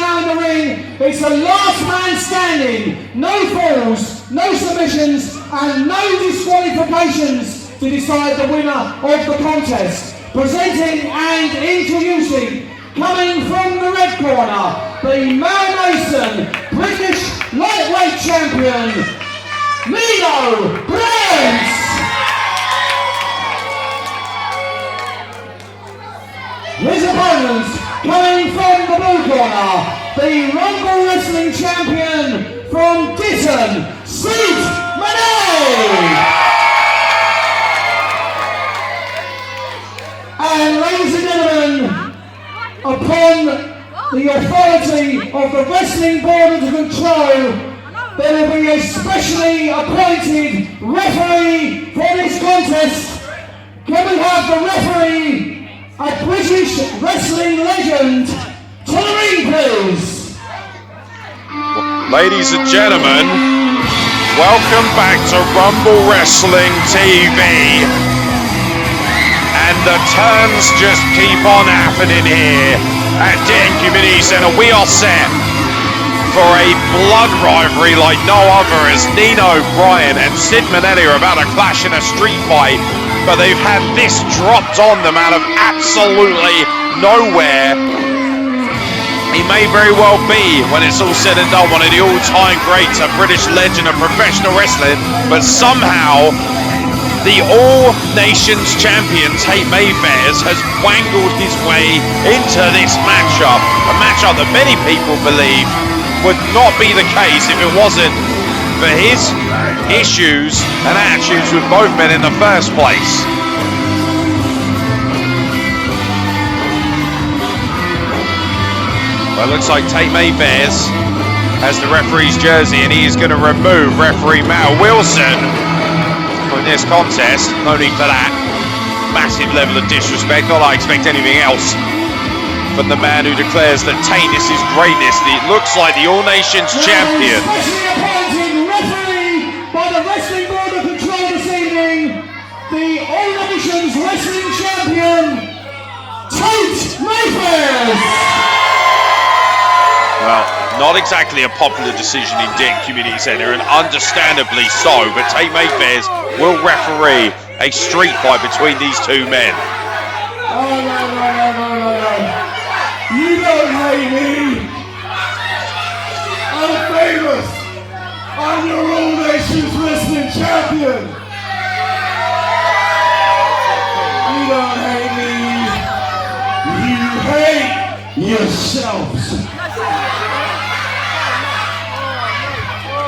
now in the ring. It's the last man standing. No falls, no submissions, and no disqualifications to decide the winner of the contest. Presenting and introducing, coming from the red corner, the Mason British lightweight champion, Nino Bryant. His opponent, coming from the blue corner, the Rumble Wrestling champion from Ditton, Sid Manelli. And ladies and gentlemen, upon the authority of the Wrestling Board of Control, there will be a specially appointed referee for this contest. Can we have the referee, a British wrestling legend, to the ring, please? Ladies and gentlemen, welcome back to Rumble Wrestling TV. And the turns just keep on happening here at Ditton Community Centre. We are set for a blood rivalry like no other, as Nino Bryant and Sid Manelli are about to clash in a street fight, but they've had this dropped on them out of absolutely nowhere. He may very well be, when it's all said and done, one of the all-time greats, a British legend of professional wrestling, but somehow the All Nations champion, Tate Mayfairs, has wangled his way into this matchup, a matchup that many people believe would not be the case if it wasn't for his issues and attitudes with both men in the first place. Well, it looks like Tate Mayfairs has the referee's jersey, and he is going to remove referee Matt Wilson from this contest. No need for that. Massive level of disrespect. Not I expect anything else from the man who declares that Tate is his greatness. It looks like the All Nations champion. Specially appointed referee by the Wrestling Board of Control this evening, the All Nations wrestling champion, Tate Mayfairs. Well, not exactly a popular decision in Ditton Community Centre, and understandably so, but Tate Mayfairs will referee a street fight between these two men. Oh, no. You don't hate me. I'm famous. I'm your All Nations wrestling champion. You don't hate me. You hate yourselves.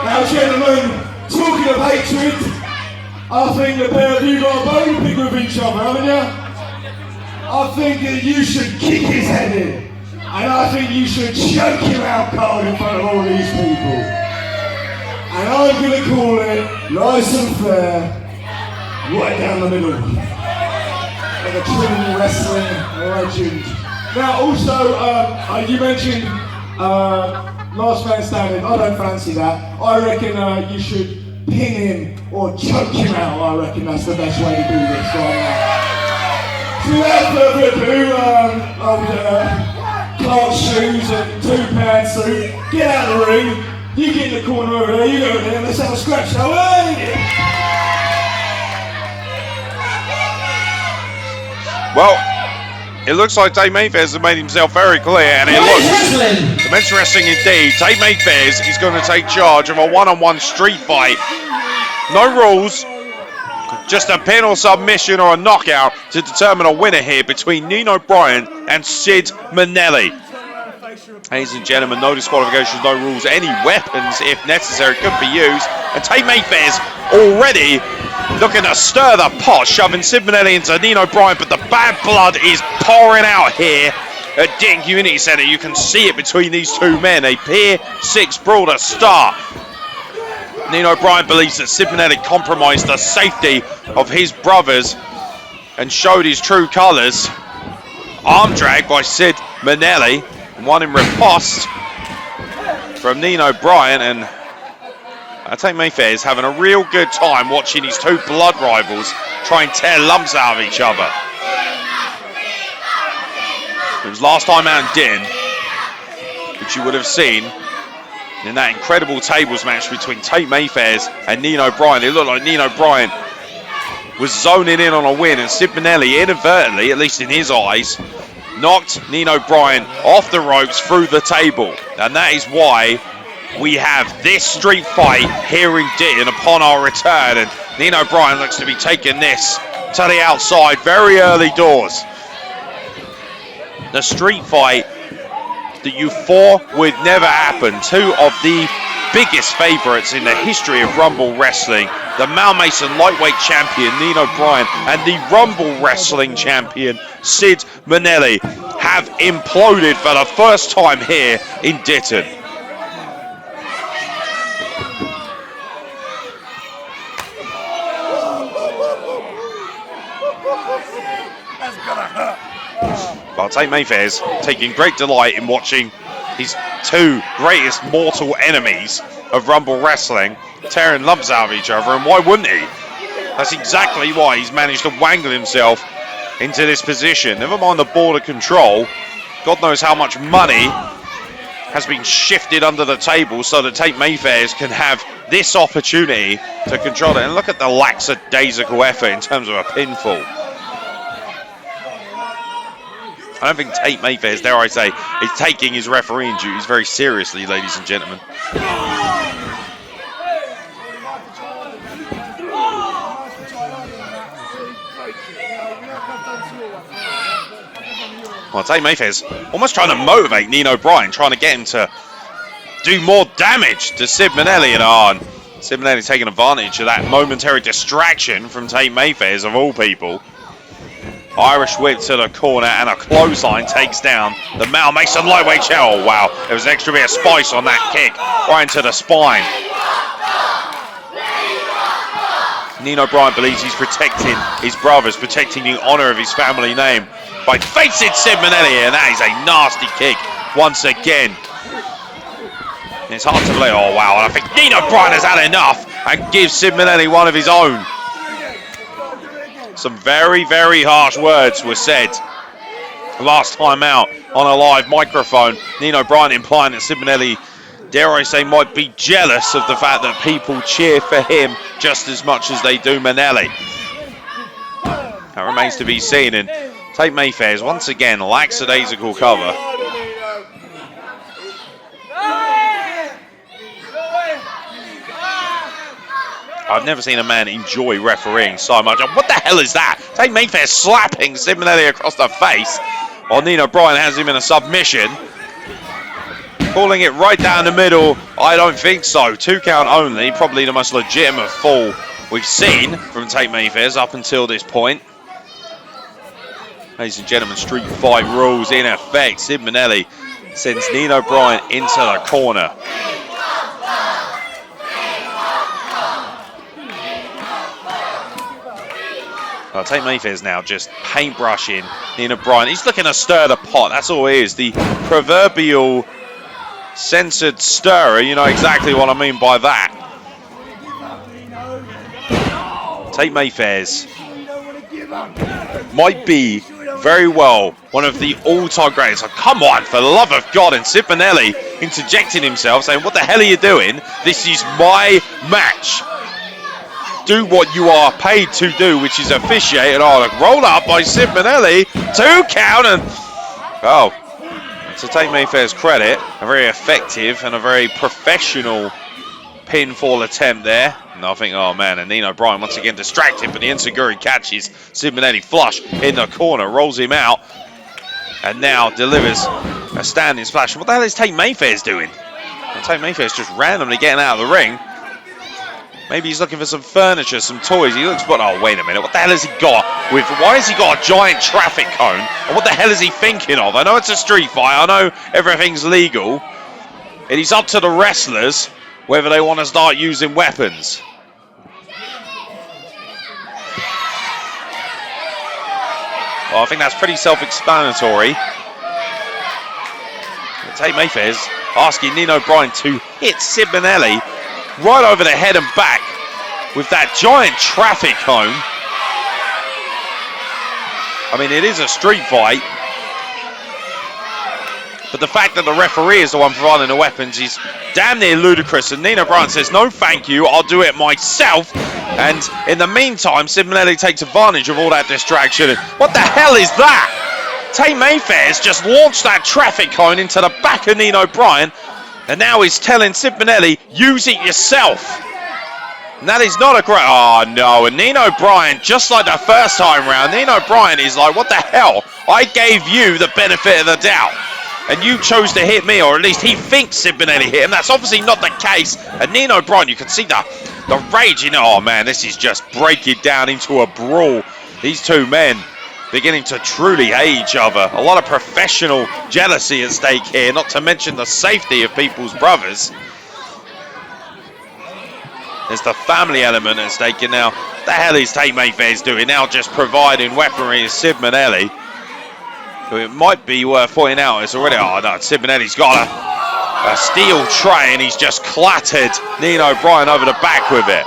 Now, gentlemen, talking of hatred, I think the pair of you got a bone to pick with each other, haven't you? I think that you should kick his head in, and I think you should choke him out cold in front of all these people. And I'm going to call it nice and fair, right down the middle, like a true wrestling legend. Now, also, you mentioned last man standing. I don't fancy that. I reckon you should pin him or choke him out. I reckon that's the best way to do this right now. So without further ado, Clark's shoes and two-pound suit, get out of the ring. You get in the corner over there, you go over there, let's have a scratch, shall we? Well, it looks like Tate Mayfairs has made himself very clear, and it looks immense wrestling indeed. Tate Mayfairs is going to take charge of a one-on-one street fight. No rules, just a pin or submission or a knockout to determine a winner here between Nino Bryant and Sid Manelli. Ladies and gentlemen, no disqualifications, no rules, any weapons, if necessary, could be used. And Tate Mayfairs already looking to stir the pot, shoving Sid Manelli into Nino Bryant, but the bad blood is pouring out here at Ditton Community Centre. You can see it between these two men, a Pier 6 brawl to start. Nino Bryant believes that Sid Manelli compromised the safety of his brothers and showed his true colours. Arm drag by Sid Manelli, one in riposte from Nino Bryant, and Tate Mayfairs is having a real good time watching his two blood rivals try and tear lumps out of each other. It was last time out in Ditton, which you would have seen in that incredible tables match between Tate Mayfairs and Nino Bryant. It looked like Nino Bryant was zoning in on a win, and Sid Manelli inadvertently, at least in his eyes, knocked Nino Bryant off the ropes through the table. And that is why we have this street fight here in Ditton upon our return, and Nino Bryant looks to be taking this to the outside very early doors. The street fight that you thought would never happen. Two of the biggest favourites in the history of Rumble Wrestling, the Mal Mason lightweight champion Nino Bryant and the Rumble Wrestling champion Sid Manelli, have imploded for the first time here in Ditton. Well, Tate Mayfair's taking great delight in watching his two greatest mortal enemies of Rumble Wrestling tearing lumps out of each other, and why wouldn't he? That's exactly why he's managed to wangle himself into this position. Never mind the border control, God knows how much money has been shifted under the table so that Tate Mayfair's can have this opportunity to control it. And look at the lackadaisical effort in terms of a pinfall. I don't think Tate Mayfair's, dare I say, is taking his refereeing duties very seriously, ladies and gentlemen. Well, Tate Mayfair's almost trying to motivate Nino Bryant, trying to get him to do more damage to Sid Manelli. And Sid Manelli taking advantage of that momentary distraction from Tate Mayfair's, of all people. Irish whip to the corner, and a clothesline takes down the Mal Mason lightweight champion. Oh wow, there was an extra bit of spice on that kick, right into the spine. Nino Bryant believes he's protecting his brothers, protecting the honour of his family name by facing Sid Manelli, and that is a nasty kick once again. And it's hard to believe. Oh wow, and I think Nino Bryant has had enough and gives Sid Manelli one of his own. Some very, very harsh words were said last time out on a live microphone. Nino Bryant implying that Sid Manelli, dare I say, might be jealous of the fact that people cheer for him just as much as they do Manelli. That remains to be seen, and Tate Mayfair's once again lackadaisical cover. I've never seen a man enjoy refereeing so much. What the hell is that? Tate Mayfair slapping Sid Manelli across the face while Nino Bryant has him in a submission. Calling it right down the middle. I don't think so. 2 count only. Probably the most legitimate fall we've seen from Tate Mayfair's up until this point. Ladies and gentlemen, street fight rules in effect. Sid Manelli sends Nino Bryant into the corner. Tate Mayfair's now just paintbrushing Nino Bryant. He's looking to stir the pot. That's all it is. The proverbial censored stirrer. You know exactly what I mean by that. Tate Mayfair's might be very well one of the all-time greatest. Oh, come on, for the love of God. And Sid Manelli interjecting himself, saying, what the hell are you doing? This is my match. Do what you are paid to do, which is officiate. And roll up by Sid Manelli. 2 count, and to Tate Mayfair's credit, a very effective and a very professional pinfall attempt there. And I think, oh man, and Nino Bryant once again distracted, but the enziguri catches Sid Manelli flush in the corner, rolls him out, and now delivers a standing splash. What the hell is Tate Mayfair's doing? Well, Tate Mayfair's just randomly getting out of the ring. Maybe he's looking for some furniture, some toys. He looks, but oh, wait a minute. What the hell has he got? Why has he got a giant traffic cone? And what the hell is he thinking of? I know it's a street fight. I know everything's legal. It is up to the wrestlers whether they want to start using weapons. Well, I think that's pretty self-explanatory. Tate Mayfair's asking Nino Bryant to hit Sid Manelli right over the head and back with that giant traffic cone. I mean, it is a street fight. but the fact that the referee is the one providing the weapons is damn near ludicrous. And Nino Bryant says, no thank you, I'll do it myself. And in the meantime, Sid Manelli takes advantage of all that distraction. And what the hell is that? Tate Mayfair's just launched that traffic cone into the back of Nino Bryant, and now he's telling Sid Manelli, use it yourself. And that is not a great... Oh, no. And Nino Bryant, just like the first time round, Nino Bryant is like, what the hell? I gave you the benefit of the doubt, and you chose to hit me, or at least he thinks Sid Manelli hit him. That's obviously not the case. And Nino Bryant, you can see the rage. You know, oh, man, this is just breaking down into a brawl. These two men beginning to truly hate each other. A lot of professional jealousy at stake here, not to mention the safety of people's brothers. There's the family element at stake. And now, what the hell is Tate Mayfair's doing? Now just providing weaponry to Sid Manelli. Who it might be worth pointing out is already... Oh, no, Sid Manelli's got a steel tray, and he's just clattered Nino Bryant over the back with it.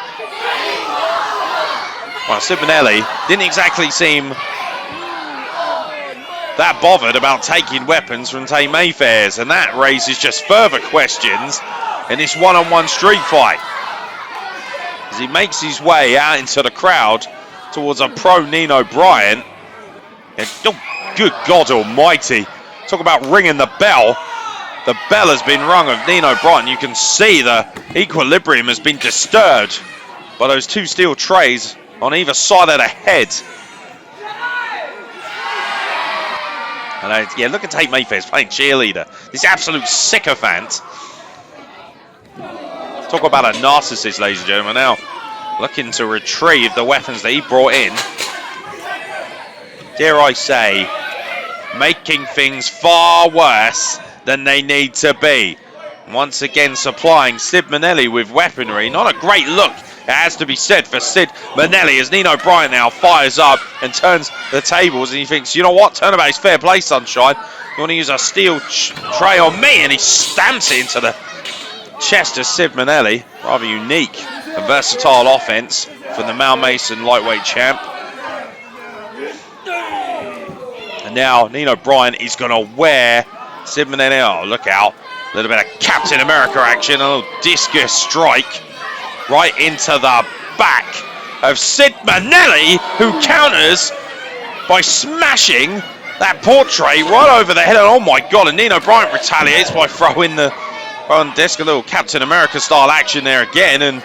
Well, Sid Manelli didn't exactly seem that bothered about taking weapons from Tate Mayfair's, and that raises just further questions in this one-on-one street fight. As he makes his way out into the crowd towards a pro Nino Bryant. And, oh, good God almighty. Talk about ringing the bell. The bell has been rung of Nino Bryant. You can see the equilibrium has been disturbed by those two steel trays on either side of the head. And yeah, look at Tate Mayfair's playing cheerleader. This absolute sycophant. Talk about a narcissist, ladies and gentlemen. Now looking to retrieve the weapons that he brought in. Dare I say, making things far worse than they need to be. Once again supplying Sid Manelli with weaponry. Not a great look, it has to be said, for Sid Manelli, as Nino Bryant now fires up and turns the tables, and he thinks, you know what, turnabout's fair play, sunshine. You want to use a steel tray on me? And he stamps it into the chest of Sid Manelli. Rather unique and versatile offense from the Mal Mason lightweight champ. And now Nino Bryant is going to wear Sid Manelli. Oh, look out. A little bit of Captain America action. A little discus strike right into the back of Sid Manelli, who counters by smashing that portrait right over the head. And oh my God, and Nino Bryant retaliates by throwing the disc, a little Captain America style action there again. And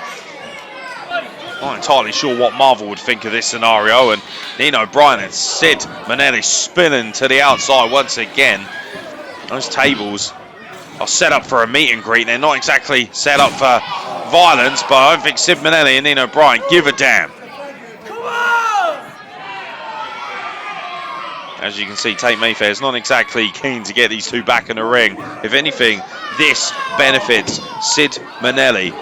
I'm not entirely sure what Marvel would think of this scenario. And Nino Bryant and Sid Manelli spinning to the outside once again. Those tables are set up for a meet and greet. They're not exactly set up for violence, but I don't think Sid Manelli and Nino Bryant give a damn. As you can see, Tate Mayfair is not exactly keen to get these two back in the ring. If anything, this benefits Sid Manelli.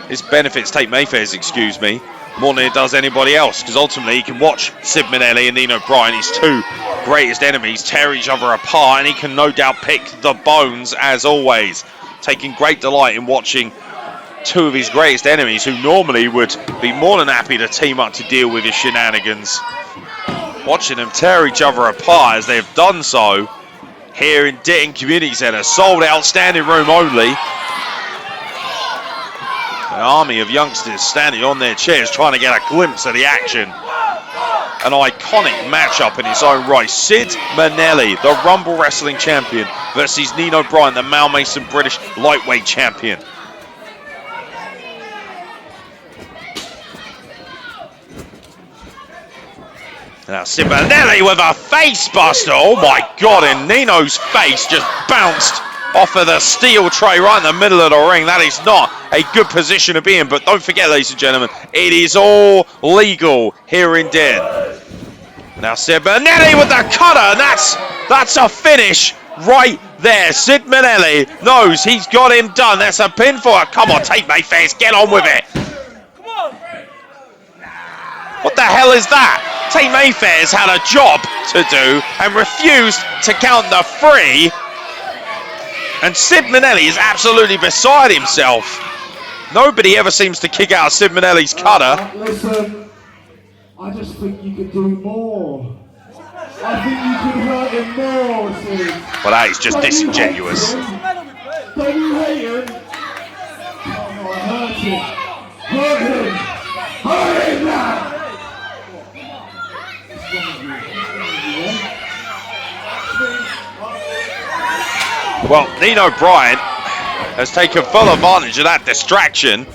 This benefits Tate Mayfair's, excuse me, more than it does anybody else, because ultimately he can watch Sid Manelli and Nino Bryant, his two greatest enemies, tear each other apart, and he can no doubt pick the bones as always. Taking great delight in watching two of his greatest enemies, who normally would be more than happy to team up to deal with his shenanigans. Watching them tear each other apart as they've done so here in Ditton Community Centre. Sold out, standing room only. An army of youngsters standing on their chairs trying to get a glimpse of the action. An iconic matchup in its own right. Sid Manelli, the Rumble Wrestling Champion, versus Nino Bryant, the Mal Mason British Lightweight Champion. Now Sid Manelli with a face buster. Oh my God, and Nino's face just bounced off of the steel tray right in the middle of the ring. That is not a good position to be in, but don't forget, ladies and gentlemen, it is all legal here in Ditton. Now Sid Manelli with the cutter, and that's a finish right there. Sid Manelli knows he's got him done. That's a pinfall. Come on, Tate Mayfair, get on with it. What the hell is that? Tate Mayfair's had a job to do and refused to count the free. And Sid Manelli is absolutely beside himself. Nobody ever seems to kick out Sid Manelli's cutter. Listen, I just think you could do more. I think you could hurt him more, Sid. Well, that is just disingenuous. Don't you hate him? Oh, hurt him. Hurt him. Hurt him now. Well, Nino Bryant has taken full advantage of that distraction,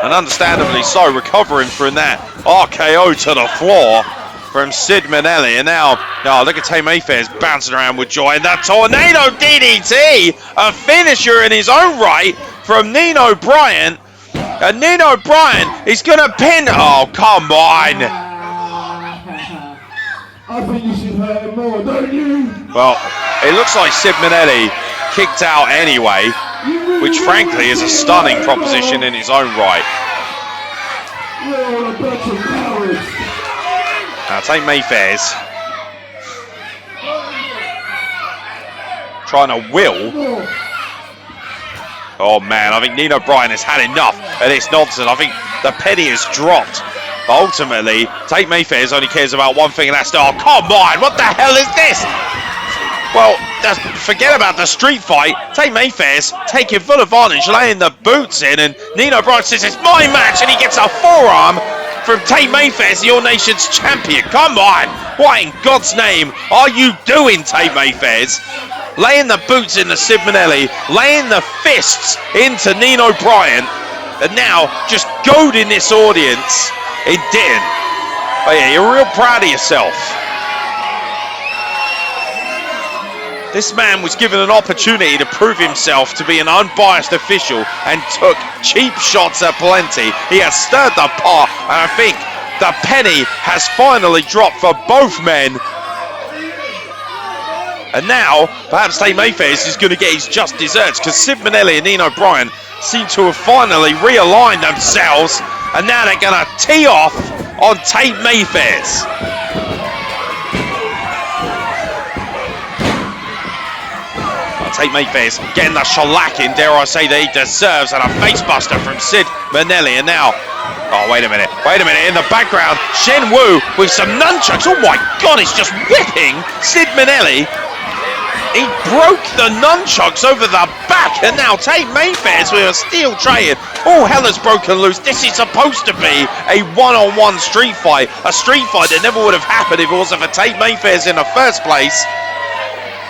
and understandably so, recovering from that RKO to the floor from Sid Manelli. And now, oh, look at Tay Mayfair's bouncing around with joy. And that Tornado DDT, a finisher in his own right from Nino Bryant. And Nino Bryant is going to pin. Oh, come on. I think you should hurt him more, don't you? Well, it looks like Sid Manelli kicked out anyway, which frankly is a stunning proposition in its own right. You're all a bunch of cowards. Now Tay Mayfair's trying to will. Oh man, I think Nino Bryant has had enough of this nonsense. I think the penny has dropped. But ultimately, Tay Mayfair's only cares about one thing, and that's, oh come on, what the hell is this? Well, forget about the street fight. Tay Mayfair's taking full advantage, laying the boots in, and Nino Bryant says it's my match, and he gets a forearm from Tay Mayfair's Your Nation's champion. Come on, what in God's name are you doing, Tay Mayfair's? Laying the boots into Sid Manelli, laying the fists into Nino Bryant, and now just goading this audience in Ditton. Oh yeah, you're real proud of yourself. This man was given an opportunity to prove himself to be an unbiased official and took cheap shots at plenty. He has stirred the pot, and I think the penny has finally dropped for both men. And now, perhaps Tay Mayfair is going to get his just desserts, because Sid Manelli and Nino Bryant seem to have finally realigned themselves, and now they're going to tee off on Tay Mayfair's. Tay Mayfair's getting the shellacking, dare I say, that he deserves, and a facebuster from Sid Manelli. And now, oh, wait a minute, in the background, Shen Wu with some nunchucks. Oh my God, he's just whipping Sid Manelli. He broke the nunchucks over the back, and now Tay Mayfair's with a steel tray. All hell has broken loose. This is supposed to be a one-on-one street fight, a street fight that never would have happened if it wasn't for Tay Mayfair's in the first place.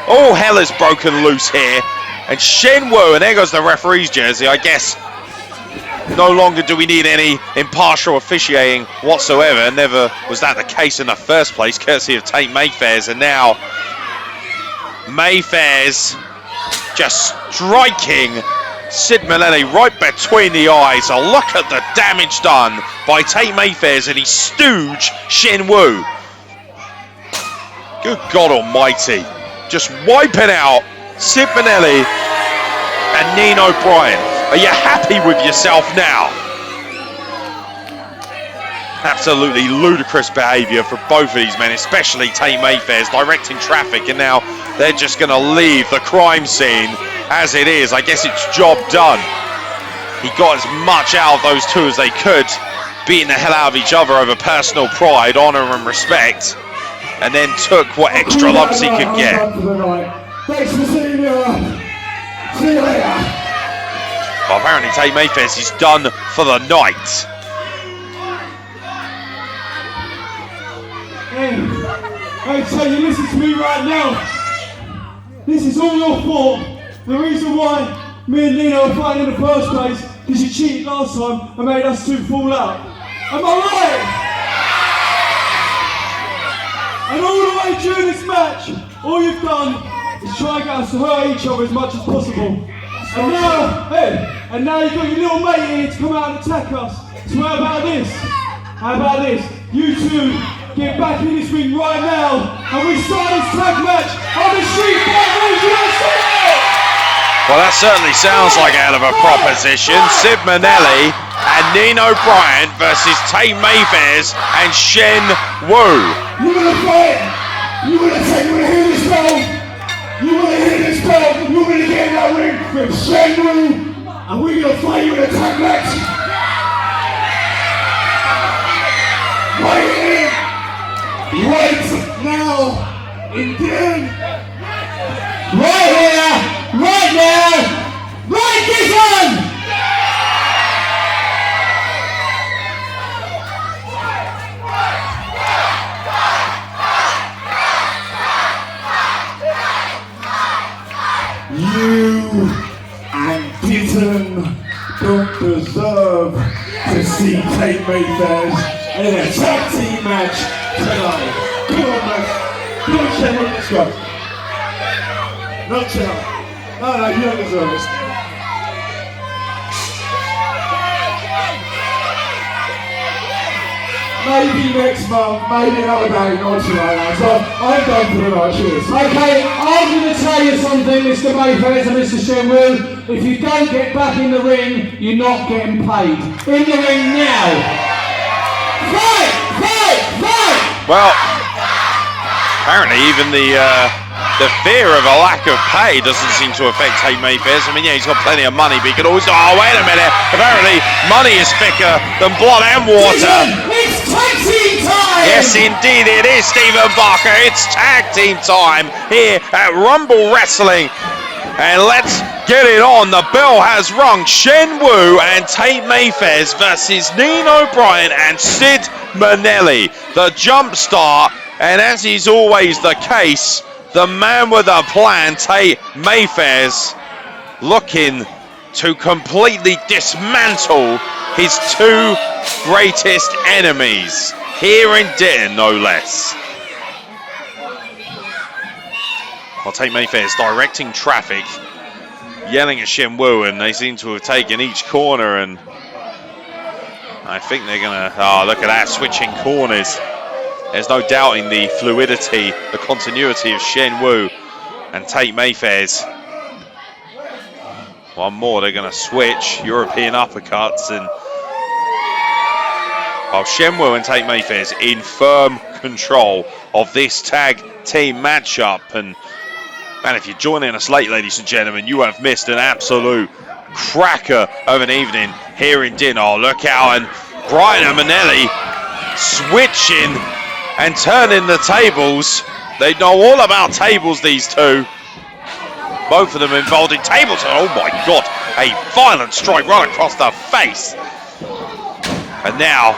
All hell has broken loose here, and Shen Wu, and there goes the referee's jersey. I guess no longer do we need any impartial officiating whatsoever. Never was that the case in the first place, courtesy of Tay Mayfair's. And now Mayfair's just striking Sid Manelli right between the eyes. A look at the damage done by Tay Mayfair's and his stooge Shen Wu. Good God Almighty. Just wiping out Sid Manelli and Nino Bryant. Are you happy with yourself now? Absolutely ludicrous behaviour for both of these men, especially Tay Mayfair's, directing traffic, and now they're just going to leave the crime scene as it is. I guess it's job done. He got as much out of those two as they could, beating the hell out of each other over personal pride, honour and respect, and then took what extra lumps he could get. Thanks for seeing you. See you later. Well, apparently Tay Mayfair's is done for the night. Hey, tell you, listen to me right now. This is all your fault. The reason why me and Nino are fighting in the first place is you cheated last time and made us two fall out. Am I right? And all the way during this match, all you've done is try and get us to hurt each other as much as possible. And now, and now you've got your little mate here to come out and attack us. So how about this? How about this? You two get back in this ring right now, and we start this tag match on the Street Fight Rules USA! Well, that certainly sounds like a hell of a proposition. Sid Manelli and Nino Bryant versus Tay Mayfair's and Shen Wu. You wanna fight? You wanna hear this bell? You wanna hear this bell? You wanna get in that ring with Shen Wu? And we're gonna fight you in a tag match? Right now! in Ditton. Right here, right now, right Ditton! You and Ditton don't deserve to see Tate Mayfair's in a tag team match tonight. Come on, man. Come on, Shane, let's go. No, chill. No, you don't deserve it. Maybe next month, maybe another day, not tonight, man. So I'm done for the night. Cheers. Okay, I'm going to tell you something, Mr. Mayfair and Mr. Shenwu. If you don't get back in the ring, you're not getting paid. In the ring now. Fight! Fight! Fight! Well, apparently even the fear of a lack of pay doesn't seem to affect Tate Mayfair. I mean, yeah, he's got plenty of money, but he could always... Oh, wait a minute. Apparently, money is thicker than blood and water. It's tag team time! Yes, indeed it is, Stephen Barker. It's tag team time here at Rumble Wrestling. And let's get it on. The bell has rung. Shenwu and Tate Mayfair versus Nino Bryant and Sid Manelli. The jump start, and as is always the case, the man with a plan, Tate Mayfair's, looking to completely dismantle his two greatest enemies, here in Ditton, no less. Well, Tate Mayfair's directing traffic, yelling at Shenwu, and they seem to have taken each corner, and I think they're gonna, oh, look at that, switching corners. There's no doubting the fluidity, the continuity of Shenwu and Tate Mayfair's. One more, they're going to switch European uppercuts, and Shenwu and Tate Mayfair's in firm control of this tag team matchup. And man, if you're joining us late, ladies and gentlemen, you have missed an absolute cracker of an evening here in Ditton. Oh, look out, and Bryant and Manelli switching and turning the tables. They know all about tables, these two. Both of them involved in tables. Oh my God, a violent strike right across the face. And now,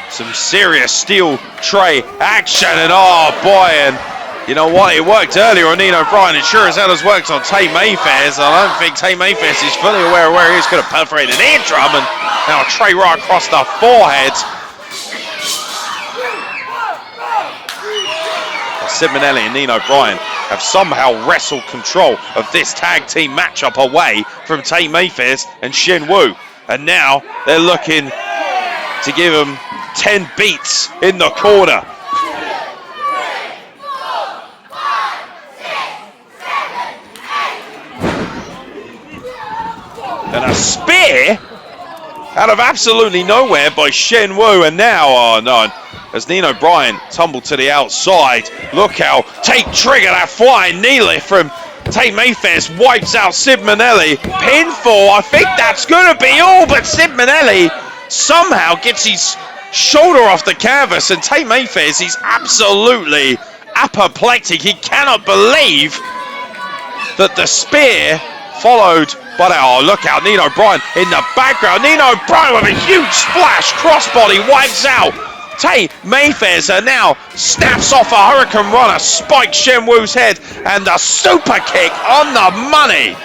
some serious steel tray action. And oh boy, and you know what? It worked earlier on Nino Bryant. It sure as hell has worked on Tate Mayfair's. I don't think Tate Mayfair's is fully aware of where he is. Going to perforate an eardrum, and now a tray right across the forehead. Sid Manelli and Nino Bryant have somehow wrestled control of this tag team matchup away from Tate Mayfair and Shenwu. And now they're looking to give them 10 beats in the corner. And a spear out of absolutely nowhere by Shenwu. And now, oh no, as Nino Bryant tumbled to the outside. Look how Tate triggered that flying knee lift from Tate Mayfair, wipes out Sid Manelli. Pinfall, I think that's going to be all, but Sid Manelli somehow gets his shoulder off the canvas, and Tate Mayfair is absolutely apoplectic. He cannot believe that the spear followed by that. Oh, look out, Nino Bryant in the background. Nino Bryant with a huge splash, crossbody, wipes out Tate Mayfair, and now snaps off a Hurricane Runner, spikes Shenwu's head, and a super kick on the money.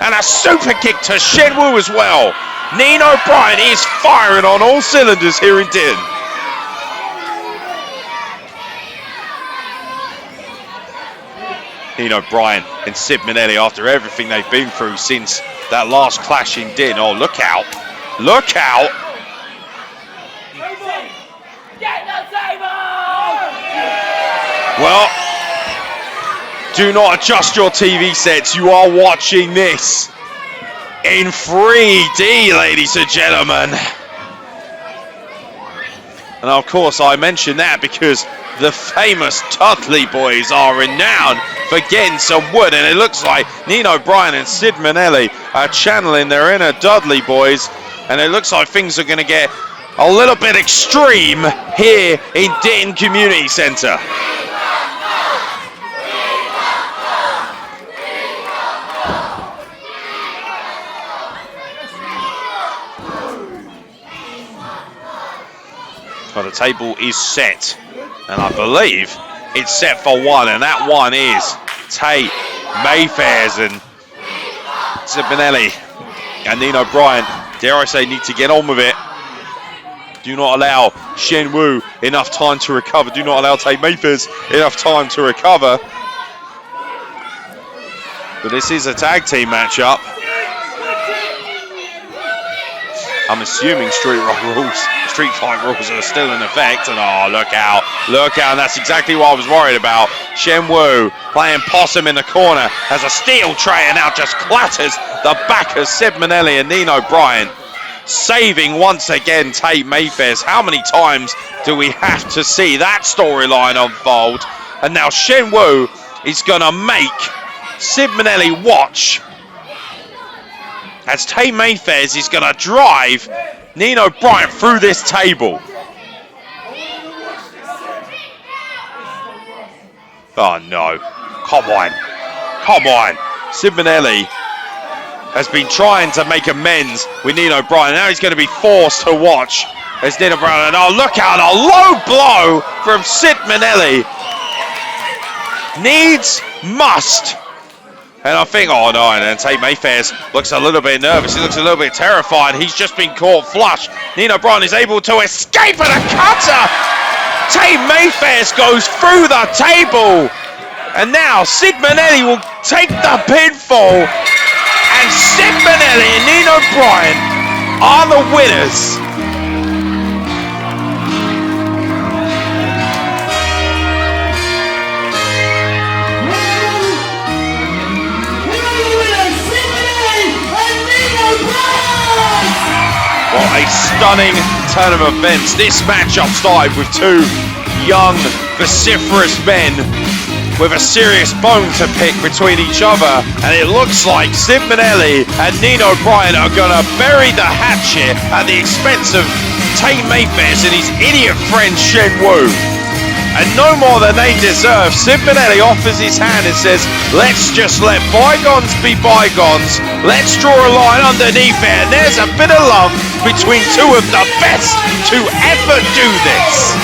And a super kick to Shenwu as well. Nino Bryant is firing on all cylinders here in Ditton. Nino Bryant and Sid Manelli, after everything they've been through since that last clash in Ditton. Oh, look out. Look out. Well, do not adjust your TV sets. You are watching this in 3D, ladies and gentlemen. And of course, I mention that because the famous Dudley Boys are renowned for getting some wood. And it looks like Nino Bryant and Sid Manelli are channeling their inner Dudley Boys. And it looks like things are going to get a little bit extreme here in Ditton Community Centre. But the table is set, and I believe it's set for one, and that one is Tate Mayfairs and Sid Manelli and Nino Bryant. Dare I say, need to get on with it. Do not allow Shen Wu enough time to recover. Do not allow Tate Mayfairs enough time to recover. But this is a tag team matchup. I'm assuming street fight rules are still in effect. And oh, look out, and that's exactly what I was worried about. Shen Wu playing possum in the corner as a steel tray and now just clatters the back of Sid Manelli and Nino Bryant, saving once again Tate Mayfairs. How many times do we have to see that storyline unfold? And now Shen Wu is gonna make Sid Manelli watch as Tate Mayfairs is going to drive Nino Bryant through this table. Oh no, come on. Sid Manelli has been trying to make amends with Nino Bryant. Now he's going to be forced to watch as Nino Bryant, and oh look out, a low blow from Sid Manelli. Must. And I think, oh no, and then Tate Mayfairs looks a little bit nervous. He looks a little bit terrified. He's just been caught flush. Nino Bryant is able to escape at a cutter. Tate Mayfairs goes through the table. And now Sid Manelli will take the pinfall. And Sid Manelli and Nino Bryant are the winners. What a stunning turn of events. This matchup started with two young, vociferous men with a serious bone to pick between each other, and it looks like Sid Manelli and Nino Bryant are going to bury the hatchet at the expense of Tate Mayfairs and his idiot friend Shen Wu. And no more than they deserve. Sid Manelli offers his hand and says, let's just let bygones be bygones. Let's draw a line underneath it, and there's a bit of love between two of the best to ever do this.